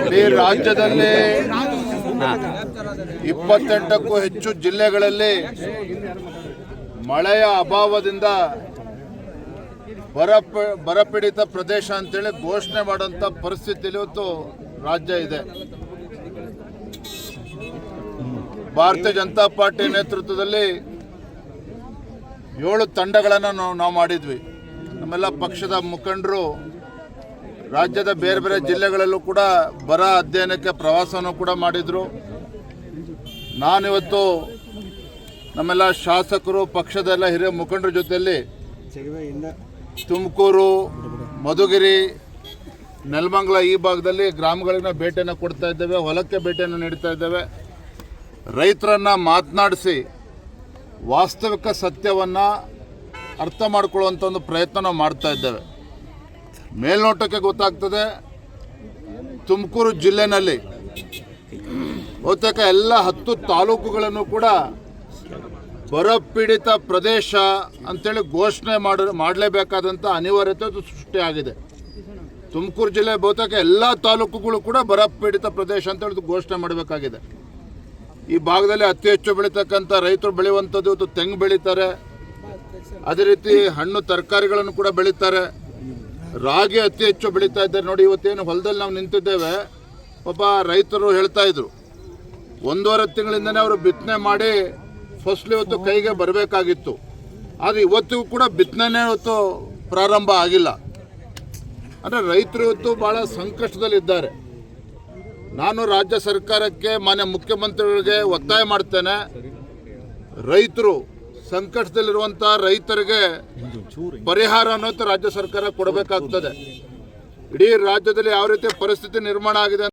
ಇಡೀ ರಾಜ್ಯದಲ್ಲಿ 28ಕ್ಕೂ ಹೆಚ್ಚು ಜಿಲ್ಲೆಗಳಲ್ಲಿ ಮಳೆಯ ಅಭಾವದಿಂದ ಬರಪೀಡಿತ ಪ್ರದೇಶ ಅಂತೇಳಿ ಘೋಷಣೆ ಮಾಡುವಂಥ ಪರಿಸ್ಥಿತಿಯಲ್ಲಿ ಇವತ್ತು ರಾಜ್ಯ ಇದೆ. ಭಾರತೀಯ ಜನತಾ ಪಾರ್ಟಿ ನೇತೃತ್ವದಲ್ಲಿ 7 ತಂಡಗಳನ್ನು ನಾವು ಮಾಡಿದ್ವಿ. ನಮ್ಮೆಲ್ಲ ಪಕ್ಷದ ಮುಖಂಡರು ರಾಜ್ಯದ ಬೇರೆ ಬೇರೆ ಜಿಲ್ಲೆಗಳಲ್ಲೂ ಕೂಡ ಬರ ಅಧ್ಯಯನಕ್ಕೆ ಪ್ರವಾಸವನ್ನು ಕೂಡ ಮಾಡಿದರು. ನಾನಿವತ್ತು ನಮ್ಮೆಲ್ಲ ಶಾಸಕರು ಪಕ್ಷದ ಹಿರಿಯ ಮುಖಂಡರ ಜೊತೆಯಲ್ಲಿ ತುಮಕೂರು, ಮಧುಗಿರಿ, ನೆಲಮಂಗಲ ಈ ಭಾಗದಲ್ಲಿ ಗ್ರಾಮಗಳಿಗೆ ಭೇಟಿಯನ್ನು ಕೊಡ್ತಾ ಇದ್ದೇವೆ, ಹೊಲಕ್ಕೆ ಭೇಟಿಯನ್ನು ನೀಡ್ತಾ ಇದ್ದೇವೆ. ರೈತರನ್ನು ಮಾತನಾಡಿಸಿ ವಾಸ್ತವಿಕ ಸತ್ಯವನ್ನು ಅರ್ಥ ಮಾಡಿಕೊಳ್ಳುವಂಥ ಒಂದು ಪ್ರಯತ್ನ ನಾವು ಮಾಡ್ತಾ ಇದ್ದೇವೆ. ಮೇಲ್ನೋಟಕ್ಕೆ ಗೊತ್ತಾಗ್ತದೆ, ತುಮಕೂರು ಜಿಲ್ಲೆನಲ್ಲಿ ಬಹುತೇಕ ಎಲ್ಲ 10 ತಾಲೂಕುಗಳನ್ನು ಕೂಡ ಬರಪೀಡಿತ ಪ್ರದೇಶ ಅಂತೇಳಿ ಘೋಷಣೆ ಮಾಡಲೇಬೇಕಾದಂಥ ಅನಿವಾರ್ಯತೆ ಸೃಷ್ಟಿಯಾಗಿದೆ. ತುಮಕೂರು ಜಿಲ್ಲೆ ಬಹುತೇಕ ಎಲ್ಲ ತಾಲೂಕುಗಳು ಕೂಡ ಬರಪೀಡಿತ ಪ್ರದೇಶ ಅಂತೇಳಿ ಘೋಷಣೆ ಮಾಡಬೇಕಾಗಿದೆ. ಈ ಭಾಗದಲ್ಲಿ ಅತಿ ಹೆಚ್ಚು ಬೆಳೀತಕ್ಕಂಥ ರೈತರು ಬೆಳೆಯುವಂಥದ್ದು ಇವತ್ತು ತೆಂಗು ಬೆಳೀತಾರೆ, ಅದೇ ರೀತಿ ಹಣ್ಣು ತರಕಾರಿಗಳನ್ನು ಕೂಡ ಬೆಳೀತಾರೆ, ರಾಗಿ ಅತಿ ಹೆಚ್ಚು ಬೆಳೀತಾ ಇದ್ದಾರೆ. ನೋಡಿ, ಇವತ್ತೇನು ಹೊಲದಲ್ಲಿ ನಾವು ನಿಂತಿದ್ದೇವೆ, ಪಾಪ ರೈತರು ಹೇಳ್ತಾ ಇದ್ರು 1.5 ತಿಂಗಳಿಂದನೇ ಅವರು ಬಿತ್ತನೆ ಮಾಡಿ ಫಸಲು ಇವತ್ತು ಕೈಗೆ ಬರಬೇಕಾಗಿತ್ತು. ಆದರೆ ಇವತ್ತಿಗೂ ಕೂಡ ಬಿತ್ತನೆ ಇವತ್ತು ಪ್ರಾರಂಭ ಆಗಿಲ್ಲ. ಅಂದರೆ ರೈತರು ಇವತ್ತು ಭಾಳ ಸಂಕಷ್ಟದಲ್ಲಿದ್ದಾರೆ. ನಾನು ರಾಜ್ಯ ಸರ್ಕಾರಕ್ಕೆ, ಮಾನ್ಯ ಮುಖ್ಯಮಂತ್ರಿಗಳಿಗೆ ಒತ್ತಾಯ ಮಾಡ್ತೇನೆ, ರೈತರು ಸಂಕಷ್ಟದಲ್ಲಿರುವಂಥ ರೈತರಿಗೆ ಪರಿಹಾರ ಅನ್ನೋದು ರಾಜ್ಯ ಸರ್ಕಾರ ಕೊಡಬೇಕಾಗ್ತದೆ. ಇಡೀ ರಾಜ್ಯದಲ್ಲಿ ಯಾವ ರೀತಿ ಪರಿಸ್ಥಿತಿ ನಿರ್ಮಾಣ ಆಗಿದೆ